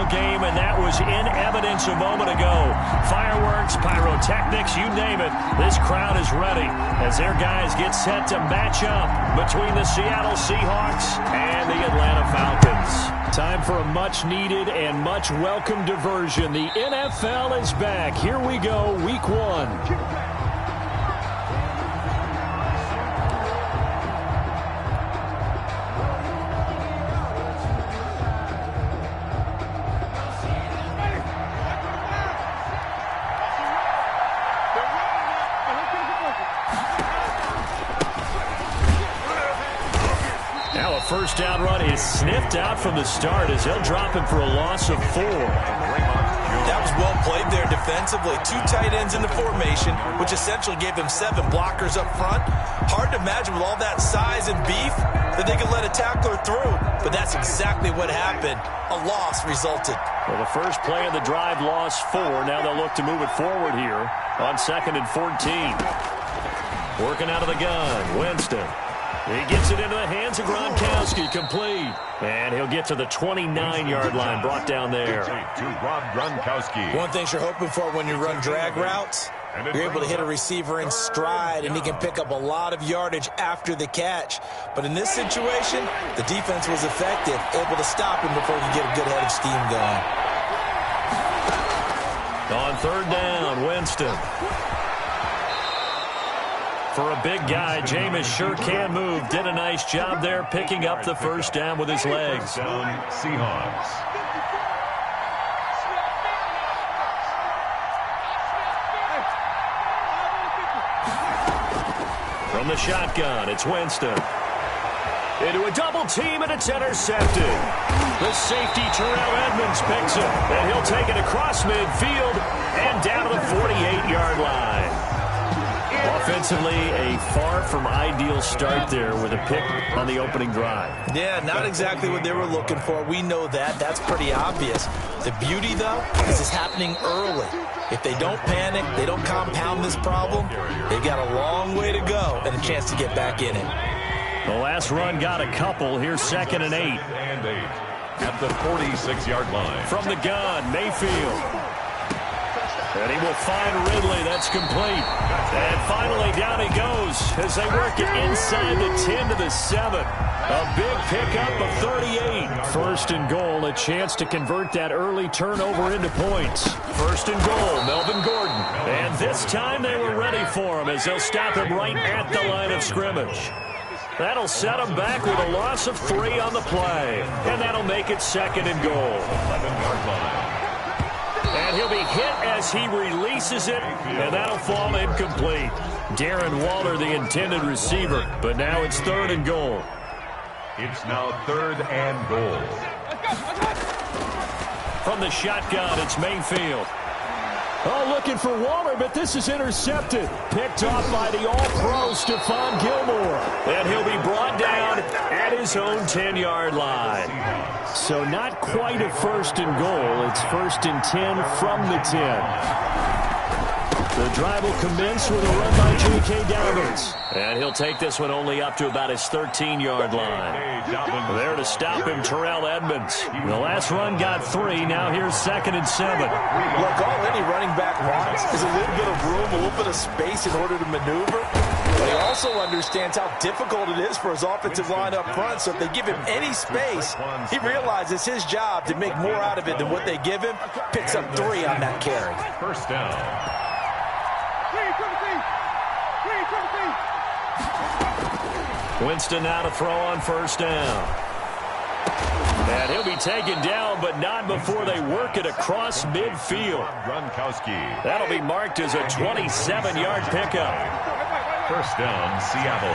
game, and that was in evidence a moment ago. Fireworks, pyrotechnics, you name it. This crowd is ready as their guys get set to match up between the Seattle Seahawks and the Atlanta Falcons. Time for a much-needed and much-welcome diversion. The NFL is back. Here we go, Week 1. First down run is sniffed out from the start as they'll drop him for a loss of 4. That was well played there defensively. 2 tight ends in the formation, which essentially gave them 7 blockers up front. Hard to imagine with all that size and beef that they could let a tackler through. But that's exactly what happened. A loss resulted. Well, the first play of the drive lost 4. Now they'll look to move it forward here on 2nd and 14. Working out of the gun, Winston. He gets it into the hands of Gronkowski, complete. And he'll get to the 29-yard line, brought down there. One thing you're hoping for when you run drag routes, you're able to hit a receiver in stride, and he can pick up a lot of yardage after the catch. But in this situation, the defense was effective, able to stop him before he could get a good head of steam going. On 3rd down, Winston. For a big guy, Jameis sure can move. Did a nice job there picking up the first down with his legs. Seahawks. From the shotgun, it's Winston. Into a double team, and it's intercepted. The safety, Terrell Edmonds, picks it, and he'll take it across midfield and down to the 48-yard line. Offensively, a far from ideal start there with a pick on the opening drive. Yeah, not exactly what they were looking for. We know that. That's pretty obvious. The beauty, though, is it's happening early. If they don't panic, they don't compound this problem, they've got a long way to go and a chance to get back in it. The last run got a couple. Here's 2nd and 8. At the 46-yard line. From the gun, Mayfield. And he will find Ridley. That's complete. And finally, down he goes as they work it inside the 10 to the 7. A big pickup of 38. 1st and goal, a chance to convert that early turnover into points. 1st and goal, Melvin Gordon. And this time they were ready for him as they'll stop him right at the line of scrimmage. That'll set him back with a loss of 3 on the play. And that'll make it 2nd and goal. 11-yard line. And he'll be hit as he releases it, and that'll fall incomplete. Darren Waller, the intended receiver, but now it's 3rd and goal. It's now 3rd and goal. From the shotgun, it's Mayfield. Oh, looking for Waller, but this is intercepted. Picked off by the all-pro Stephon Gilmore. And he'll be brought down at his own 10-yard line. So not quite a 1st and goal. It's 1st and 10 from the 10. The drive will commence with a run by J.K. Dobbins. And he'll take this one only up to about his 13-yard line. There to stop him, Terrell Edmonds. The last run got 3. Now here's 2nd and 7. Look, all any running back wants is a little bit of room, a little bit of space in order to maneuver. But he also understands how difficult it is for his offensive line up front. So if they give him any space, he realizes his job to make more out of it than what they give him. Picks up 3 on that carry. 1st down. Winston now to throw on 1st down. And he'll be taken down, but not before they work it across midfield. Gronkowski. That'll be marked as a 27-yard pickup. 1st down, Seattle.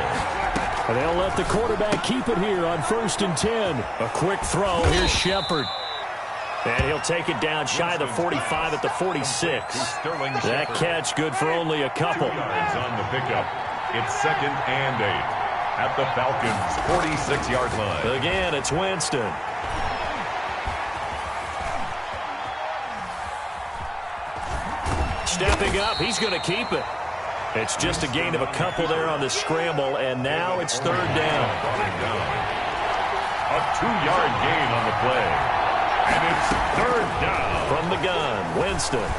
And they'll let the quarterback keep it here on 1st and 10. A quick throw. Here's Shepard. And he'll take it down shy of the 45 at the 46. That catch good for only a couple. On the pickup. It's 2nd and 8. At the Falcons' 46-yard line. Again, it's Winston. Stepping up, he's going to keep it. It's just a gain of a couple there on the scramble, and now it's 3rd down. A 2-yard gain on the play. And it's 3rd gun. Winston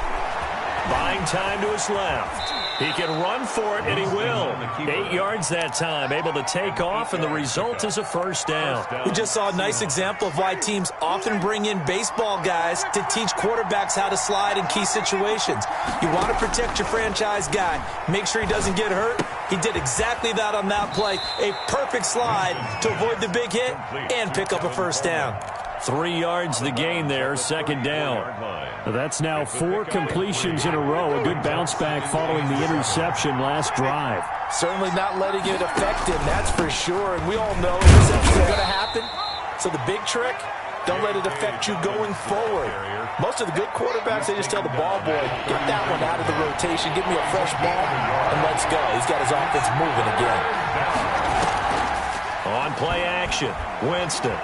buying time to his left. He can run for it, and he will. 8 yards that time, able to take off, and the result is a first down. We just saw a nice example of why teams often bring in baseball guys to teach quarterbacks how to slide in key situations. You want to protect your franchise guy. Make sure he doesn't get hurt. He did exactly that on that play. A perfect slide to avoid the big hit and pick up a first down. 3 yards the gain there, second down. That's now 4 completions in a row. A good bounce back following the interception last drive. Certainly not letting it affect him, that's for sure. And we all know interceptions are going to happen. So the big trick, don't let it affect you going forward. Most of the good quarterbacks, they just tell the ball boy, get that one out of the rotation, give me a fresh ball, and let's go. He's got his offense moving again. On play action, Winston.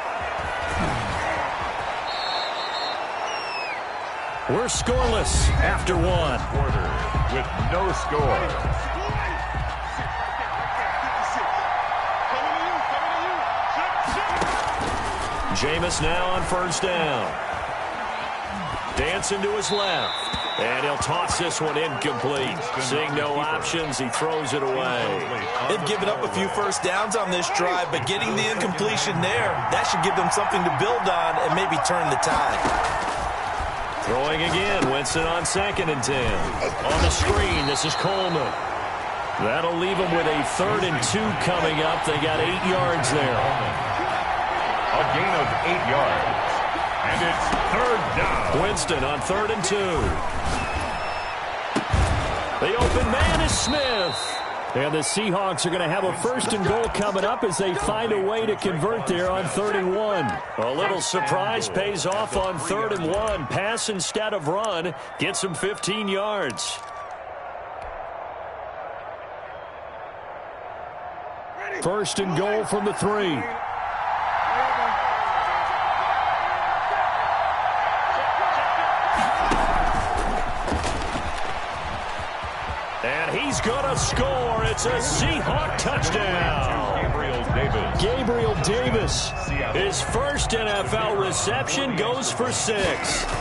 We're scoreless after 1. Quarter with no score. Jameis now on first down. Dancing to his left. And he'll toss this one incomplete. Seeing no options, he throws it away. They've given up a few first downs on this drive, but getting the incompletion there, that should give them something to build on and maybe turn the tide. Throwing again, Winston on 2nd and 10. On the screen, this is Coleman. That'll leave them with a 3rd and 2 coming up. They got 8 yards there. A gain of 8 yards. And it's 3rd down. Winston on 3rd and 2. The open man is Smith. And the Seahawks are going to have a 1st and goal coming up as they find a way to convert there on 3rd and 1. A little surprise pays off on 3rd and 1. Pass instead of run. Gets him 15 yards. First and goal from the 3. And he's going to score. It's a Seahawk touchdown. Gabriel Davis. His first NFL reception goes for 6.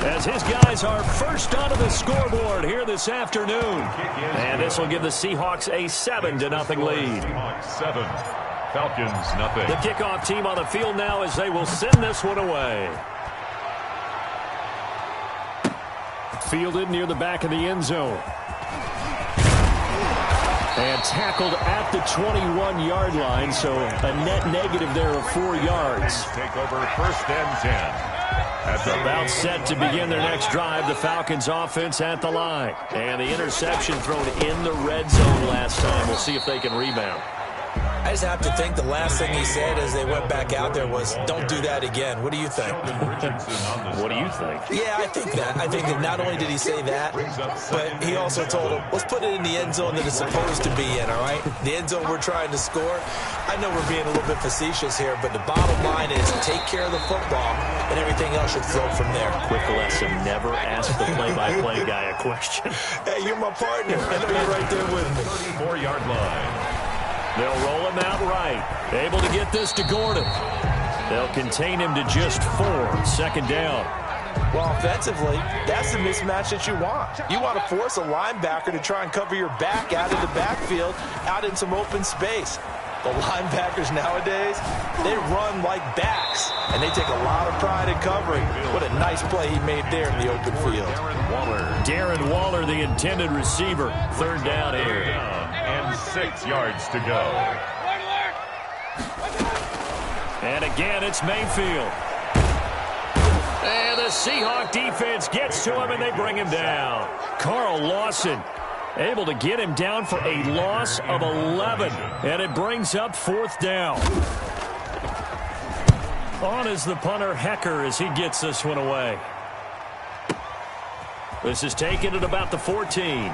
As his guys are first onto the scoreboard here this afternoon. And this will give the Seahawks a 7-0 lead. Seahawks 7. Falcons nothing. The kickoff team on the field now as they will send this one away. Fielded near the back of the end zone. And tackled at the 21-yard line, so a net negative there of 4 yards. Take over 1st and 10. About set to begin their next drive. The Falcons offense at the line. And the interception thrown in the red zone last time. We'll see if they can rebound. I just have to think the last thing he said as they went back out there was, don't do that again. What do you think? What do you think? Yeah, I think that. I think that not only did he say that, but he also told him, let's put it in the end zone that it's supposed to be in, all right? The end zone we're trying to score. I know we're being a little bit facetious here, but the bottom line is take care of the football, and everything else should flow from there. Quick lesson, never ask the play-by-play guy a question. Hey, you're my partner. I know you're right there with me. 34-yard line. They'll roll him out right. Able to get this to Gordon. They'll contain him to just 4. 2nd down. Well, offensively, that's the mismatch that you want. You want to force a linebacker to try and cover your back out of the backfield, out in some open space. The linebackers nowadays, they run like backs, and they take a lot of pride in covering. What a nice play he made there in the open field. Darren Waller, the intended receiver. 3rd down here. And 6 yards to go. And again, it's Mayfield. And the Seahawk defense gets to him, and they bring him down. Carl Lawson able to get him down for a loss of 11. And it brings up 4th down. On is the punter, Hecker, as he gets this one away. This is taken at about the 14.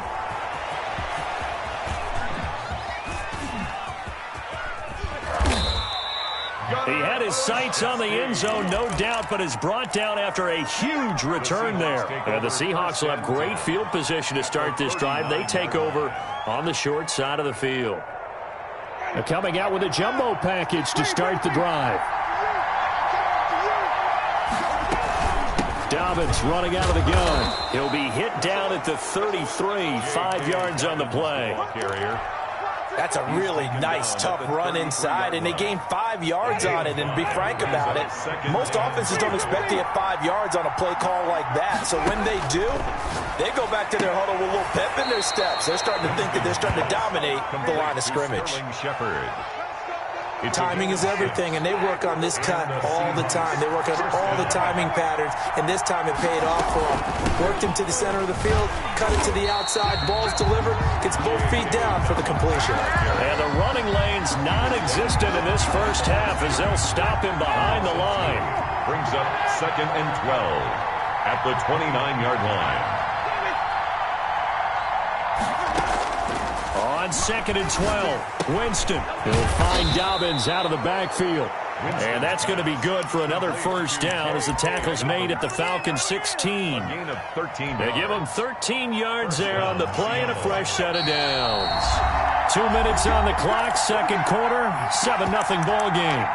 He had his sights on the end zone, no doubt, but is brought down after a huge return there. And the Seahawks will have great field position to start this drive. They take over on the short side of the field. They're coming out with a jumbo package to start the drive. Dobbins running out of the gun. He'll be hit down at the 33, 5 yards on the play. That's a really nice, tough run inside, and they gained 5 yards on it. And to be frank about it, most offenses don't expect to get 5 yards on a play call like that. So when they do, they go back to their huddle with a little pep in their steps. They're starting to think that they're starting to dominate the line of scrimmage. Timing is everything, and they work on this cut all the time. They work on all the timing patterns, and this time it paid off for them. Worked him to the center of the field, cut it to the outside, ball's delivered, gets both feet down for the completion. And the running lane's non-existent in this first half as they'll stop him behind the line. Brings up 2nd and 12 at the 29-yard line. On 2nd and 12, Winston. He'll find Dobbins out of the backfield. And that's going to be good for another first down as the tackle's made at the Falcons 16. Gain of 13. They give him 13 yards there on the play and a fresh set of downs. 2 minutes on the clock, second quarter, 7-0 ball game.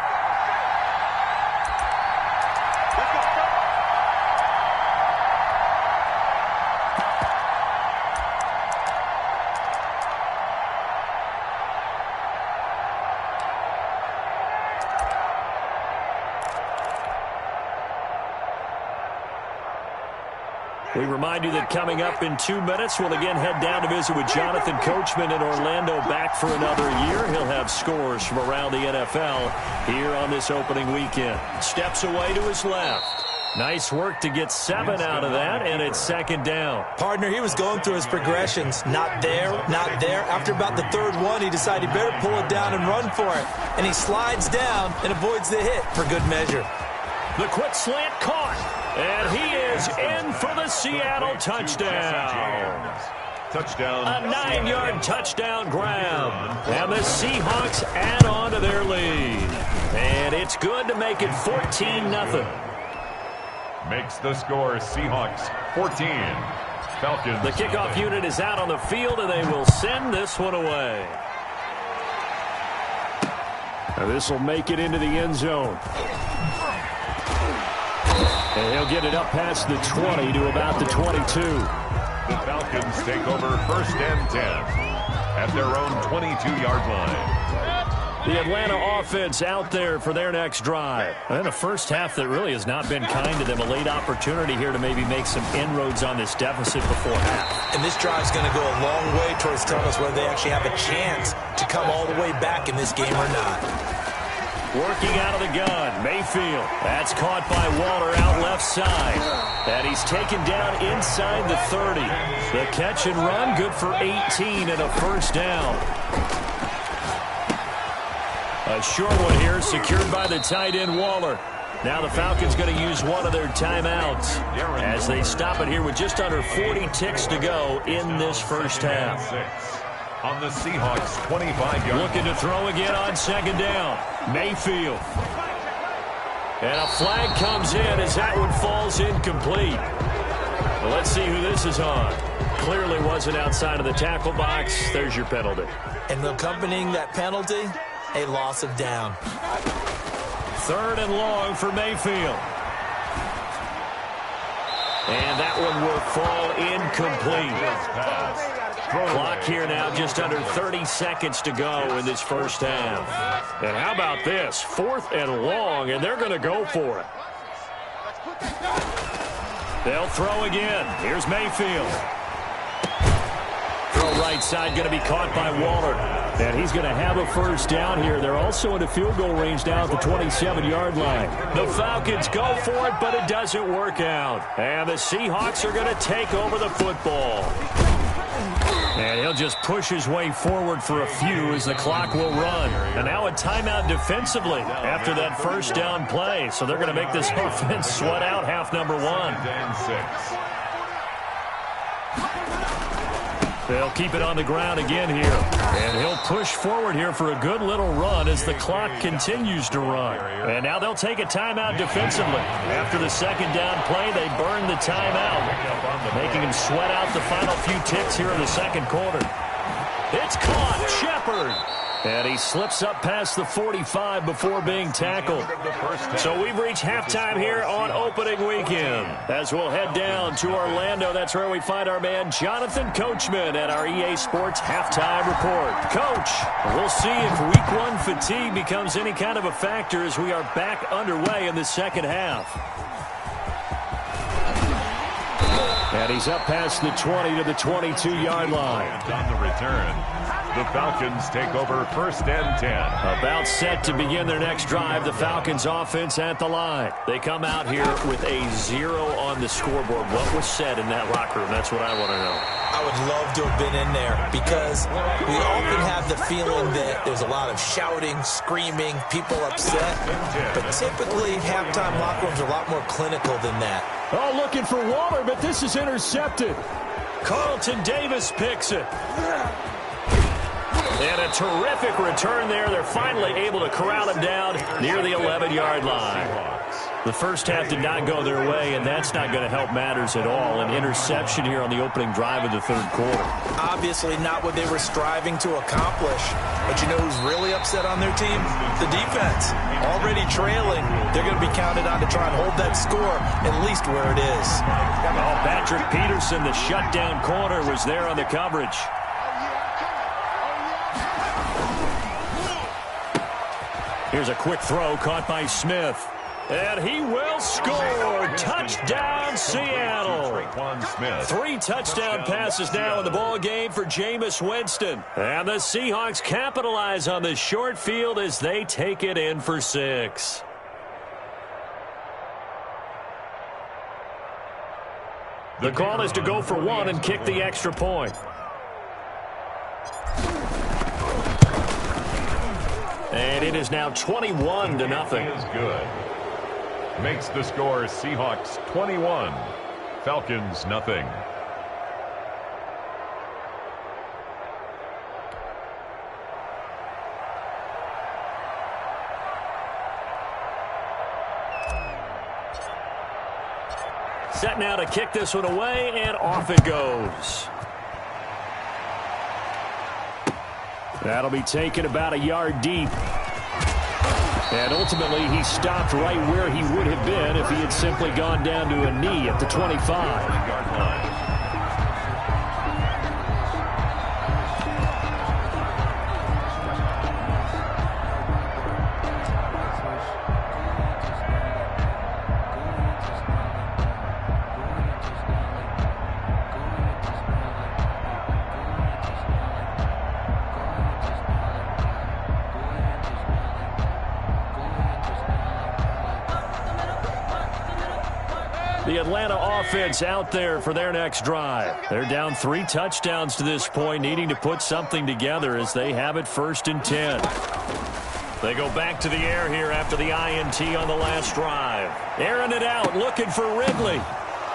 We remind you that coming up in 2 minutes, we'll again head down to visit with Jonathan Coachman in Orlando, back for another year. He'll have scores from around the NFL here on this opening weekend. Steps away to his left. Nice work to get 7 out of that, and it's second down. Partner, he was going through his progressions. Not there, not there. After about the third one, he decided he better pull it down and run for it. And he slides down and avoids the hit for good measure. The quick slant caught. And he is in for the Seattle touchdown. Touchdown. A 9-yard touchdown grab. And the Seahawks add on to their lead. And it's good to make it 14-0. Makes the score Seahawks 14. Falcons. The kickoff unit is out on the field, and they will send this one away. And this will make it into the end zone. And he'll get it up past the 20 to about the 22. The Falcons take over 1st and 10 at their own 22-yard line. The Atlanta offense out there for their next drive. And a first half that really has not been kind to them. A late opportunity here to maybe make some inroads on this deficit before half. And this drive's going to go a long way towards telling us whether they actually have a chance to come all the way back in this game or not. Working out of the gun, Mayfield. That's caught by Waller out left side. And he's taken down inside the 30. The catch and run, good for 18 and a first down. A short one here, secured by the tight end Waller. Now the Falcons going to use one of their timeouts as they stop it here with just under 40 ticks to go in this first half. On the Seahawks 25-yard. Looking to throw again on second down. Mayfield. And a flag comes in as that one falls incomplete. Well, let's see who this is on. Clearly wasn't outside of the tackle box. There's your penalty. And accompanying that penalty, a loss of down. 3rd and long for Mayfield. And that one will fall incomplete. Clock here now, just under 30 seconds to go in this first half. And how about this? 4th and long, and they're going to go for it. They'll throw again. Here's Mayfield. Throw right side, going to be caught by Waller. And he's going to have a first down here. They're also in a field goal range now at the 27-yard line. The Falcons go for it, but it doesn't work out. And the Seahawks are going to take over the football. And he'll just push his way forward for a few as the clock will run. And now a timeout defensively after that first down play. So they're going to make this offense sweat out half number 1. They'll keep it on the ground again here. And he'll push forward here for a good little run as the clock continues to run. And now they'll take a timeout defensively. After the second down play, they burn the timeout, making him sweat out the final few ticks here in the second quarter. It's caught. Shepard. And he slips up past the 45 before being tackled. So we've reached halftime here on opening weekend. As we'll head down to Orlando, that's where we find our man Jonathan Coachman at our EA Sports Halftime Report. Coach, we'll see if Week 1 fatigue becomes any kind of a factor as we are back underway in the second half. And he's up past the 20 to the 22-yard line. On the return, the Falcons take over 1st and 10. About set to begin their next drive, the Falcons offense at the line. They come out here with a 0 on the scoreboard. What was said in that locker room? That's what I want to know. I would love to have been in there because we often have the feeling that there's a lot of shouting, screaming, people upset. But typically, halftime locker rooms are a lot more clinical than that. Oh, looking for Waller, but this is intercepted. Carlton Davis picks it. And a terrific return there. They're finally able to corral him down near the 11-yard line. The first half did not go their way, and that's not going to help matters at all. An interception here on the opening drive of the third quarter. Obviously not what they were striving to accomplish. But you know who's really upset on their team? The defense. Already trailing. They're going to be counted on to try and hold that score at least where it is. Oh, Patrick Peterson, the shutdown corner, was there on the coverage. Here's a quick throw caught by Smith. And he will score. Touchdown, Seattle. 3 touchdown passes now in the ball game for Jameis Winston. And the Seahawks capitalize on the short field as they take it in for 6. The call is to go for 1 and kick the extra point. And it is now 21-0. Is good. Makes the score Seahawks 21, Falcons nothing. Set now to kick this one away, and off it goes. That'll be taken about a yard deep. And ultimately, he stopped right where he would have been if he had simply gone down to a knee at the 25-yard line. The Atlanta offense out there for their next drive. They're down 3 touchdowns to this point, needing to put something together as they have it 1st and 10. They go back to the air here after the INT on the last drive. Airing it out, looking for Ridley.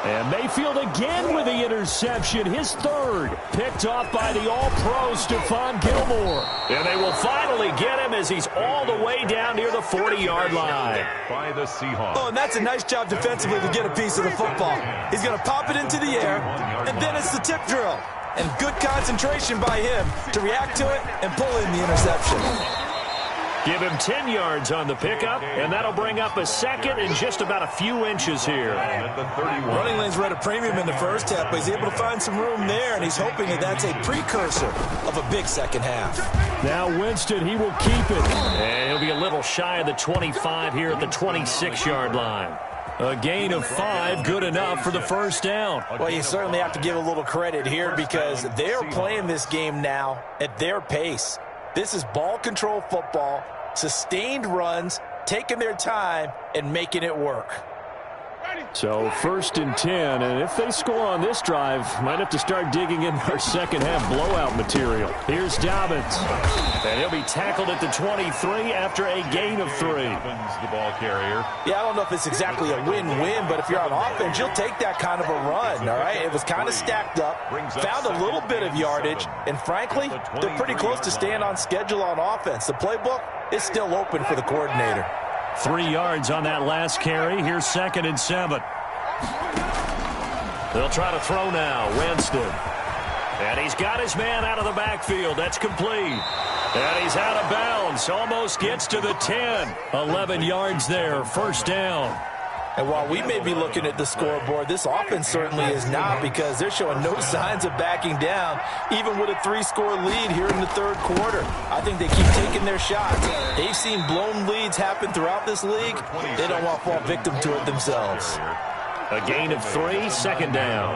And Mayfield again with the interception, his 3rd. Picked off by the All-Pro Stephon Gilmore. And they will finally get him as he's all the way down near the 40-yard line. By the Seahawks. Oh, and that's a nice job defensively to get a piece of the football. He's going to pop it into the air, and then it's the tip drill. And good concentration by him to react to it and pull in the interception. Give him 10 yards on the pickup, and that'll bring up a 2nd and just about a few inches here. Running lanes were at a premium in the first half, but he's able to find some room there, and he's hoping that that's a precursor of a big second half. Now Winston, he will keep it. And he'll be a little shy of the 25 here at the 26-yard line. A gain of 5, good enough for the 1st down. Well, you certainly have to give a little credit here because they're playing this game now at their pace. This is ball control football. Sustained runs, taking their time, and making it work. So 1st and 10, and if they score on this drive, might have to start digging in our second half blowout material. Here's Dobbins, and he'll be tackled at the 23 after a gain of 3. The ball carrier. Yeah, I don't know if it's exactly a win-win, but if you're on offense, you'll take that kind of a run, all right? It was kind of stacked up, found a little bit of yardage, and frankly, they're pretty close to staying on schedule on offense. The playbook is still open for the coordinator. 3 yards on that last carry. Here's 2nd and 7. They'll try to throw now. Winston. And he's got his man out of the backfield. That's complete. And he's out of bounds. Almost gets to the 10. 11 yards there. First down. And while we may be looking at the scoreboard, this offense certainly is not, because they're showing no signs of backing down, even with a 3-score lead here in the third quarter. I think they keep taking their shots. They've seen blown leads happen throughout this league. They don't want to fall victim to it themselves. A gain of 3, second down.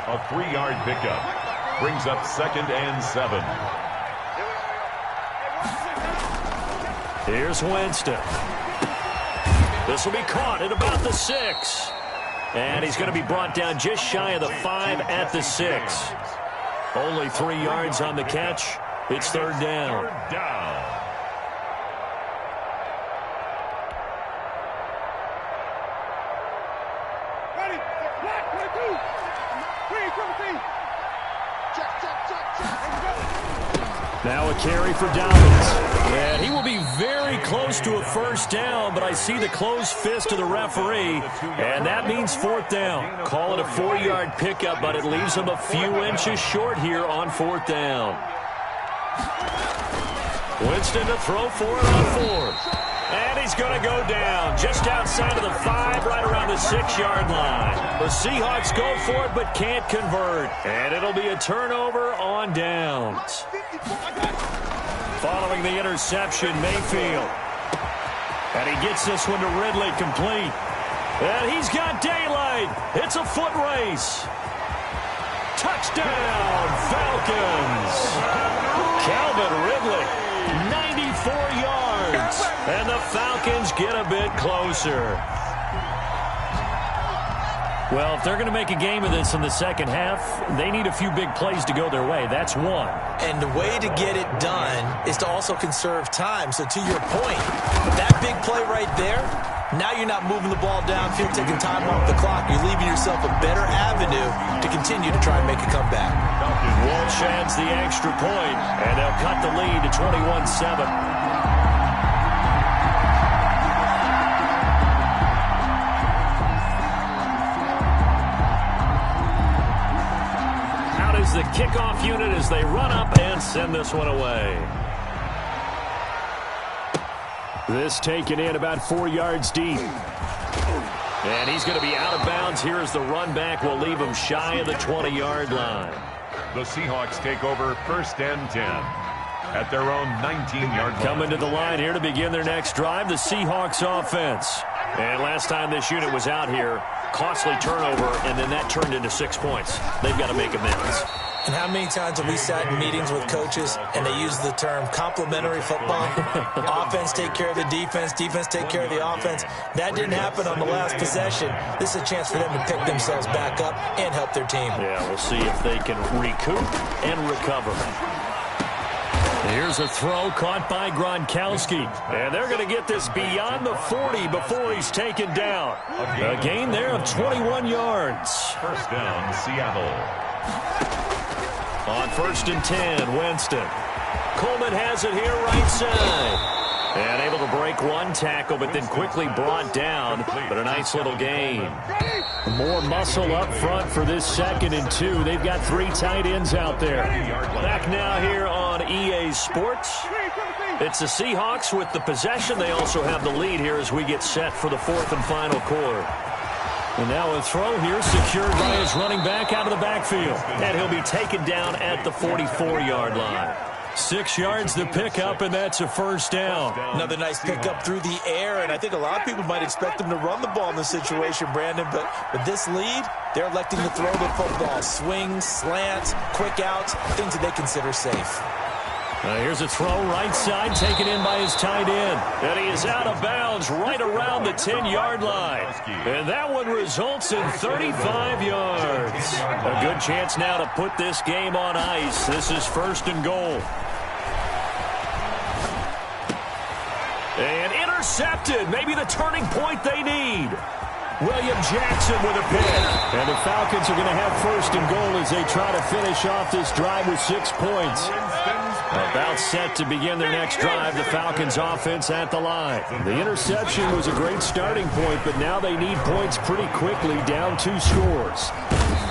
A 3-yard pickup brings up 2nd and 7. Here's Winston. This will be caught at about the 6. And he's going to be brought down just shy of the 5 at the 6. Only 3 yards on the catch. It's third down. Third down. Ready? 1, 2, 3, check. Now a carry for Dobbins. And he will be very close to a first down, but I see the closed fist of the referee, and that means fourth down. Call it a 4-yard pickup, but it leaves him a few inches short here on fourth down. Winston to throw for it on fourth. And he's going to go down just outside of the 5, right around the 6-yard line. The Seahawks go for it but can't convert. And it'll be a turnover on downs. Following the interception, Mayfield. And he gets this one to Ridley complete. And he's got daylight. It's a foot race. Touchdown, Falcons. Calvin Ridley, 94 yards. And the Falcons get a bit closer. Well, if they're going to make a game of this in the second half, they need a few big plays to go their way. That's one. And the way to get it done is to also conserve time. So to your point, that big play right there, now you're not moving the ball downfield, taking time off the clock. You're leaving yourself a better avenue to continue to try and make a comeback. Walsh adds the extra point, and they'll cut the lead to 21-7. The kickoff unit as they run up and send this one away. This taken in about 4 yards deep. And he's going to be out of bounds here as the run back will leave him shy of the 20-yard line. The Seahawks take over 1st and 10 at their own 19-yard line. Coming to the line here to begin their next drive, the Seahawks offense. And last time this unit was out here, costly turnover, and then that turned into 6 points. They've got to make amends. And how many times have we sat in meetings with coaches and they use the term complementary football? Offense take care of the defense, defense take care of the offense. That didn't happen on the last possession. This is a chance for them to pick themselves back up and help their team. Yeah, we'll see if they can recoup and recover. Here's a throw caught by Gronkowski. And they're going to get this beyond the 40 before he's taken down. A gain there of 21 yards. First down, Seattle. On 1st and 10, Winston. Coleman has it here right side. And able to break one tackle, but then quickly brought down. But a nice little gain. More muscle up front for this 2nd and 2. They've got 3 tight ends out there. Back now here on EA Sports. It's the Seahawks with the possession. They also have the lead here as we get set for the 4th and final quarter. And now a throw here secured by his running back out of the backfield. And he'll be taken down at the 44-yard line. 6 yards to pick up, and that's a first down. Another nice pickup through the air, and I think a lot of people might expect them to run the ball in this situation, Brandon, but with this lead, they're electing to throw the football. Swings, slants, quick outs, things that they consider safe. Here's a throw right side taken in by his tight end. And he is out of bounds right around the 10-yard line. And that one results in 35 yards. A good chance now to put this game on ice. This is 1st and goal. And intercepted. Maybe the turning point they need. William Jackson with a pick. And the Falcons are going to have 1st and goal as they try to finish off this drive with 6 points. About set to begin their next drive, the Falcons offense at the line. The interception was a great starting point, but now they need points pretty quickly, down 2 scores.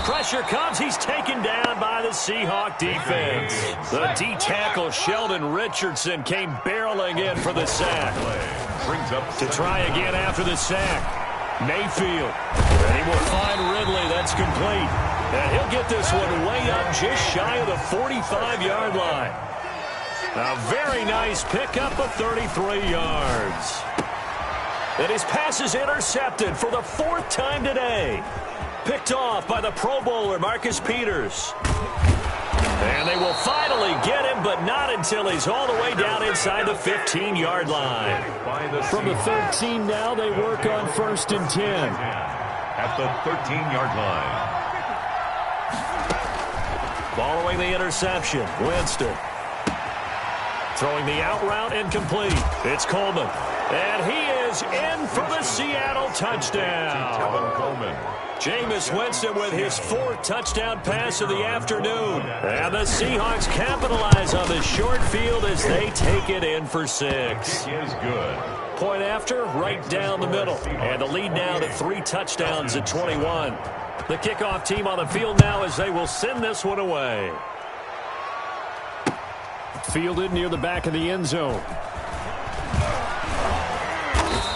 Pressure comes. He's taken down by the Seahawk defense. The D-tackle Sheldon Richardson came barreling in for the sack. To try again after the sack. Mayfield. And he will find Ridley. That's complete. And he'll get this one way up just shy of the 45-yard line. A very nice pickup of 33 yards. And his pass is intercepted for the 4th time today. Picked off by the Pro Bowler, Marcus Peters. And they will finally get him, but not until he's all the way down inside the 15-yard line. From the 13 now, they work on 1st and 10. At the 13-yard line. Following the interception, Winston. Throwing the out route incomplete. It's Coleman. And he is in for the Seattle touchdown. Coleman. Jameis Winston with his 4th touchdown pass of the afternoon. And the Seahawks capitalize on the short field as they take it in for 6. Kick is good. Point after, right down the middle. And the lead now to 3 touchdowns at 21. The kickoff team on the field now as they will send this one away. Fielded near the back of the end zone.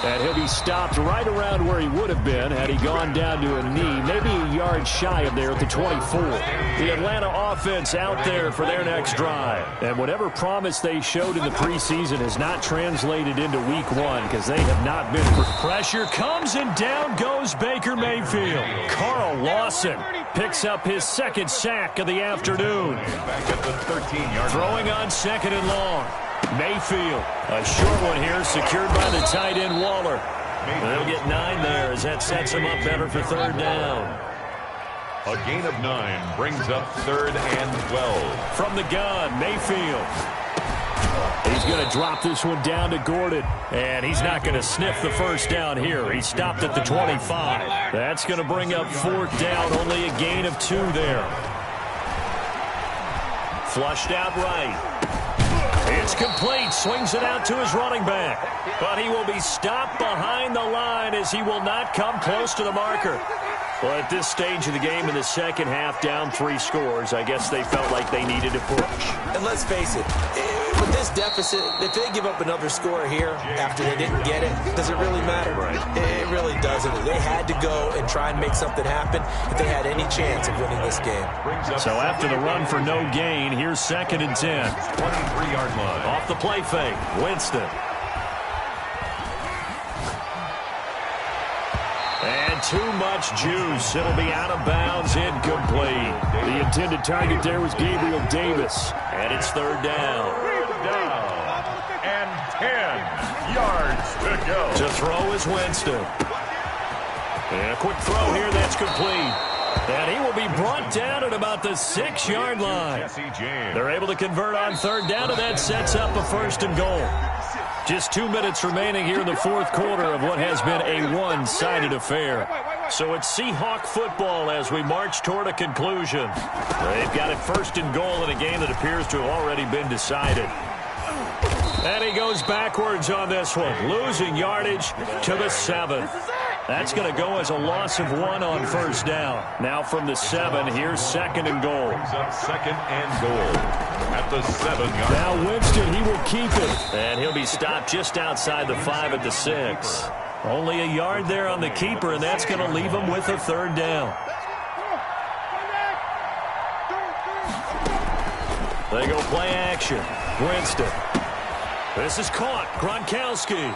And he'll be stopped right around where he would have been had he gone down to a knee, maybe a yard shy of there at the 24. The Atlanta offense out there for their next drive. And whatever promise they showed in the preseason has not translated into week 1 because they have not been. Pressure comes and down goes Baker Mayfield. Carl Lawson picks up his 2nd sack of the afternoon. Back at the 13-yard line. Throwing on 2nd and long. Mayfield, a short one here, secured by the tight end Waller. They'll get 9 there as that sets him up better for 3rd down. A gain of 9 brings up 3rd and 12. From the gun, Mayfield. He's going to drop this one down to Gordon. And he's not going to sniff the 1st down here. He stopped at the 25. That's going to bring up 4th down, only a gain of 2 there. Flushed out right. It's complete. Swings it out to his running back. But he will be stopped behind the line as he will not come close to the marker. Well, at this stage of the game in the second half, down 3 scores, I guess they felt like they needed to push. And let's face it, with this deficit, if they give up another score here after they didn't get it, does it really matter? Right. It really doesn't. They had to go and try and make something happen if they had any chance of winning this game. So after the run for no gain, here's 2nd and 10. 23-yard line. Off the play fake, Winston. And too much juice. It'll be out of bounds, incomplete. The intended target there was Gabriel Davis. And it's 3rd down. Down. And 10 yards to go. To throw is Winston. And a quick throw here, that's complete. And he will be brought down at about the 6-yard line. They're able to convert on 3rd down, and that sets up a 1st and goal. Just 2 minutes remaining here in the 4th quarter of what has been a one-sided affair. So it's Seahawk football as we march toward a conclusion. They've got it 1st and goal in a game that appears to have already been decided. And he goes backwards on this one, losing yardage to the 7. That's going to go as a loss of 1 on 1st down. Now from the 7, here's 2nd and goal. Brings up 2nd and goal at the 7-yard line. Now Winston, he will keep it. And he'll be stopped just outside the 5 at the 6. Only a yard there on the keeper, and that's going to leave him with a 3rd down. They go play action. Winston. This is caught. Gronkowski.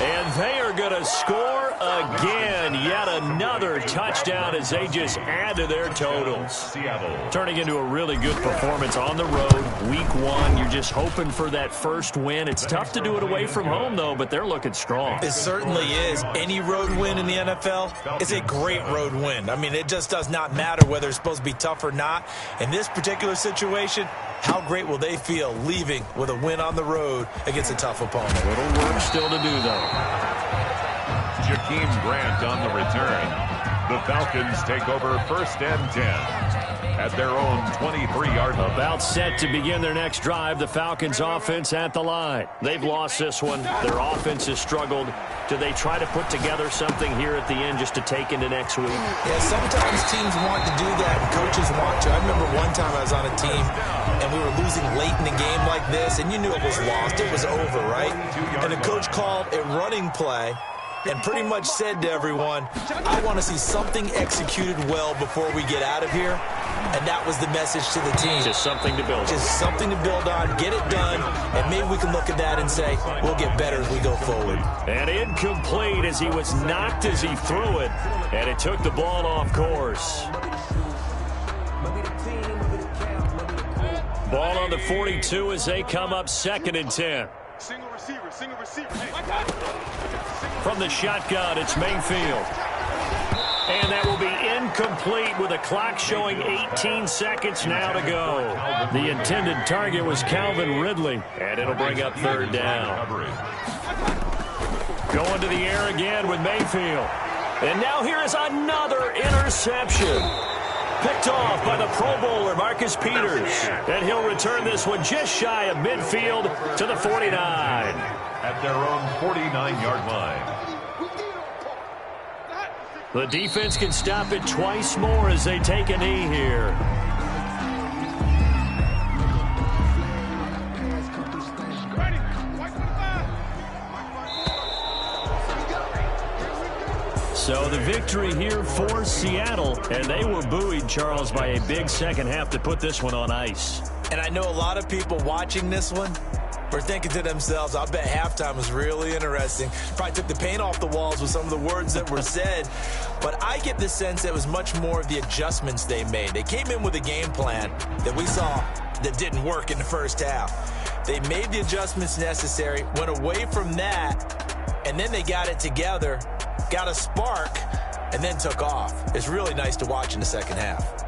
And they are going to score again. Yet another touchdown as they just add to their totals. Seattle. Turning into a really good performance on the road. Week 1, you're just hoping for that 1st win. It's tough to do it away from home, though, but they're looking strong. It certainly is. Any road win in the NFL is a great road win. I mean, it just does not matter whether it's supposed to be tough or not. In this particular situation, how great will they feel leaving with a win on the road against a tough opponent? Little work still to do, though. Jakeem Grant on the return. The Falcons take over 1st and 10 at their own 23-yard line. About set to begin their next drive. The Falcons offense at the line. They've lost this one. Their offense has struggled. Do they try to put together something here at the end just to take into next week? Yeah, sometimes teams want to do that coaches want to. I remember one time I was on a team, and we were losing late in the game like this, and you knew it was lost. It was over, right? And the coach called a running play and pretty much said to everyone, I want to see something executed well before we get out of here. And that was the message to the team. Just something to build on. Just something to build on, get it done, and maybe we can look at that and say, we'll get better as we go forward. And incomplete as he was knocked as he threw it, and it took the ball off course. Ball on the 42 as they come up 2nd and 10. Single receiver, single receiver. From the shotgun, it's Mayfield. And that will be incomplete with the clock showing 18 seconds now to go. The intended target was Calvin Ridley, and it'll bring up 3rd down. Going to the air again with Mayfield. And now here is another interception. Picked off by the Pro Bowler, Marcus Peters. And he'll return this one just shy of midfield to the 49. At their own 49-yard line. The defense can stop it twice more as they take a knee here. So the victory here for Seattle, and they were buoyed, Charles, by a big second half to put this one on ice. And I know a lot of people watching this one were thinking to themselves, I bet halftime was really interesting. Probably took the paint off the walls with some of the words that were said. But I get the sense it was much more of the adjustments they made. They came in with a game plan that we saw that didn't work in the first half. They made the adjustments necessary, went away from that, and then they got it together, got a spark, and then took off. It's really nice to watch in the second half.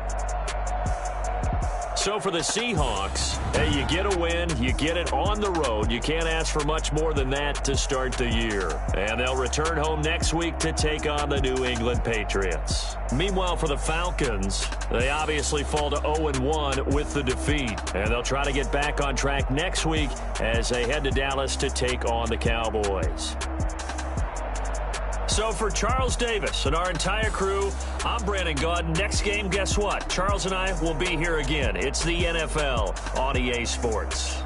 So for the Seahawks, hey, you get a win, you get it on the road. You can't ask for much more than that to start the year. And they'll return home next week to take on the New England Patriots. Meanwhile, for the Falcons, they obviously fall to 0-1 with the defeat. And they'll try to get back on track next week as they head to Dallas to take on the Cowboys. So for Charles Davis and our entire crew, I'm Brandon Gaudin. Next game, guess what? Charles and I will be here again. It's the NFL on EA Sports.